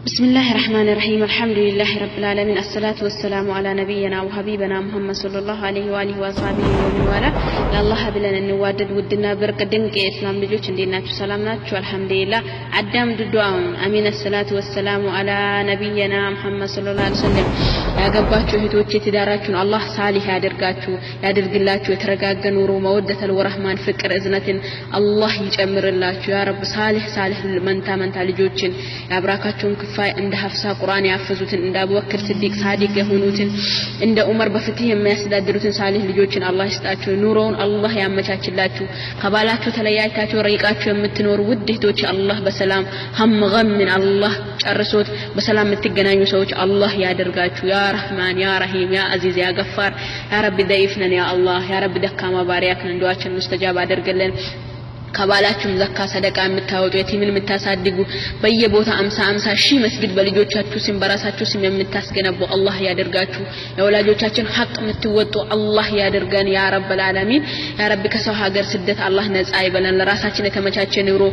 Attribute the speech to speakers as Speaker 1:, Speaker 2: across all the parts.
Speaker 1: بسم الله الرحمن الرحيم الحمد لله رب العالمين الصلاة والسلام على نبينا وحبيبنا محمد صلى الله عليه وآله وصحبه ومن والاه يا الله بلن እንዋደድ ውድና በርቅ ድንቅ የእስላም ልጆች እንዴት ናችሁ ሰላም ናችሁ አልহামዱሊላህ አዳም ዱዓውን አሚን الصلاة والسلام على نبينا محمد صلى الله عليه وسلم ያገባችሁ እህቶቼ ትዳራችሁን አላህ ሳሊህ ያድርግላችሁ የተረጋጋ ኑሮ መወደተል ወራህማን ፍቅር እዝነትን አላህ ይጨምርላችሁ ያ ረብ ሳሊህ መንታ ልጆችን ያብራካችሁን كفاية عند حفصة قرآن يحفظوتن عند أبو بكر صديق صادق يهونوتن عند عمر بفتح ما يسددروتن صالح لجوجن الله يستأجر نورون الله يامچاچلاچو قبالاتو تليايتاچو ريقاچو يمتنور ودهتوچ الله بسلام هم غم من الله ጨርሶት በሰላም የምትገናኙ ሰዎች አላህ ያደርጋችሁ ያ ረህማን ያ ረሂም ያ አዚዝ ያ ገፋር ያ ረቢ ضعيفنا يا الله يا رب ደካማ ባሪያክን ዱዓችን ሙስተጃብ አድርግልን ከባላችሁም ዘካ ሰደቃ የምታወጡ የቲምን የምታሳድጉ በየቦታ 50 ሺህ መስጊድ በልጆቻችሁ ስም በራሳችሁ ስም የምታስገነቡ አላህ ያደርጋችሁ የወላጆቻችን ሐቅ የምትወጡ አላህ ያደርገን ያ ረብል ዓለሚን ያ ረቢ ከሰው ሀገር ስደት አላህ ነፃ ይበለን ለራሳችን የተመቻቸ ኑሮ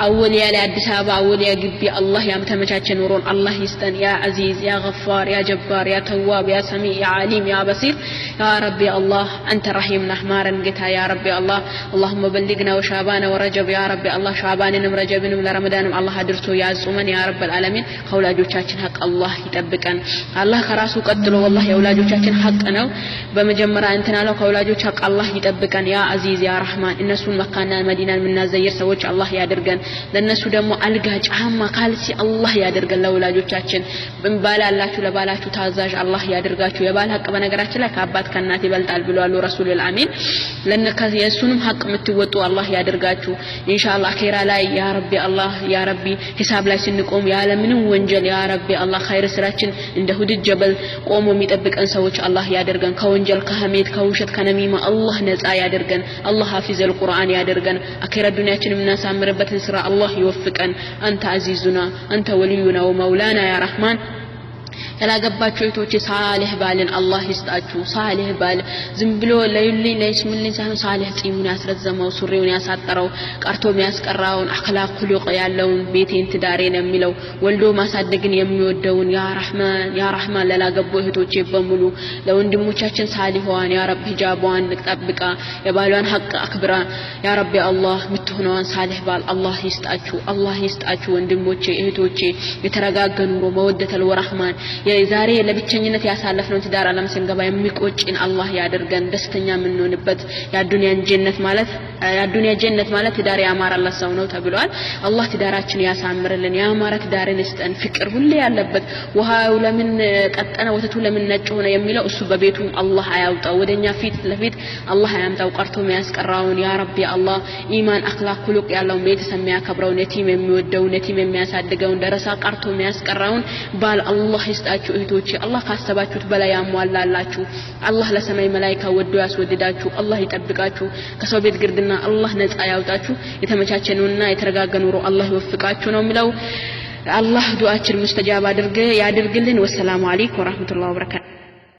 Speaker 1: አወሊያ ለአዲስ አበባ አወሊያ ግቢ አላህ ያምተመቻቸ ኑሮን አላህ ይስጠን ያ አዚዝ ያ ገፋር ያ ጀባር ያ ተዋብ ያ ሰሚ ያ ዓሊም ያ በሲር ያ ረቢ አላህ አንተ ረሂም ነህማረን ጌታ ያ ረቢ አላህ اللهم بلغنا وشعبان ورجب يا رب الله شعبانንም ረጀብንም ለረመዳንም አላህ አድርሶ ያጹመን ያ ረብ العالمين ከወላጆቻችን ሐቅ አላህ ይጠብቀን አላህ ከራሱ ቀጥሎ والله የወላጆቻችን ሐቅ ነው በመጀመሪያ እንትን አለው ከወላጆች ሐቅ አላህ ይጠብቀን ያ አዚዝ ያ ረህማን እነሱን መካና መዲናን ምናዘየር ሰዎች አላህ ያደርገን ለነሱ ደግሞ አልጋ ጫማ ካልሲ አላህ ያደርገን ለወላጆቻችን ባላላችሁ ለባላችሁ ታዛዥ አላህ ያደርጋችሁ የባል ሐቅ በነገራችን ላይ ከአባት ከእናት ይበልጣል ብሏል ረሱል አሚን ለነከ የሱንም ሐቅ የምትወጡ አላህ ያደርጋችሁ ኢንሻአላህ አኺራ ላይ ያ ረቢ አላህ ያ ረቢ ሂሳብ ላይ ስንቆም ያለ ምንም ወንጀል ያ ረቢ አላህ ኸይር ስራችን እንደ ሁድ ጀበል ቆሞ የሚጠብቀን ሰዎች አላህ ያደርገን ከወንጀል ከሐሜት ከውሸት ከነሚማ አላህ ነፃ ያደርገን አላህ ሐፊዘል ቁርአን ያደርገን አኺራ ዱንያችንን እናሳምርበትን ስራ አላህ ይወፍቀን አንተ አዚዙና አንተ ወሊዩና ወመውላና ያ ረህማን ያላገባችሁ እህቶቼ ሳሊህ ባልን አላህ ይስጣችሁ ሳሊህ ባል ዝም ብሎ ለይልኝ ለይስምልኝ ሳይሆን ሳሊህ ጢሙን ያስረዘመው ሱሪውን ያሳጠረው ቀርቶ የሚያስቀራውን አኽላቅ ሁሉቅ ያለውን ቤቴን ትዳሬን የሚለው ወልዶ ማሳደግን የሚወደውን ያ ረህማን ለላገቡ እህቶቼ በሙሉ ለወንድሞቻችን ሳሊህዋን ያ ረብ ሂጃቧን ጠብቃ የባሏን ሐቅ አክብራ ያ ረብ አላህ ምትሆነዋን ሳሊህ ባል አላህ ይስጣችሁ ወንድሞቼ እህቶቼ የተረጋጋ ኑሮ መወደተል ወራህማን የዛሬ ለብቸኝነት ያሳለፍነው ትዳር ዓለም ስንገባ የሚቆጭን አላህ ያደርገን ደስተኛ የምንሆንበት የዱንያ ጀነት ማለት ትዳር ያማረለት ሰው ነው ተብሏል አላህ ትዳራችን ያሳምርልን ያማረ ትዳርን ይስጠን ፍቅር ሁሌ ያለበት ውሃው ለምን ቀጠነ ወተቱ ለምን ነጭ ሆነ የሚለው እሱ በቤቱ አላህ አያውጣው ወደኛ ፊት ለፊት አላህ ያምጣው ቀርቶ የሚያስቀራውን ያ ረቢ አላህ ኢማን አኽላቅ ሁሉቅ ያለው ቤተሰብ የሚያከብረው ነቲም የሚወደው ነቲም የሚያሳድገው ደረሳ ቀርቶ የሚያስቀራውን ባል አላህ ይስጣችሁ እህቶቼ አላህ ካሰባችሁት በላይ ያሟላላችሁ አላህ ለሰማይ መላእክት ወዶ ያስወድዳችሁ አላህ ይጠብቃችሁ ከሰው ቤት ግርድና አላህ ነፃ ያውጣችሁ የተመቻቸኑና የተረጋጋ ኑሮ አላህ ይወፍቃችሁ ነው የሚለው አላህ ዱዓችን ሙስተጃብ ያድርግልን ወሰላሙ አለይኩም ወራህመቱላሂ ወበረካቱ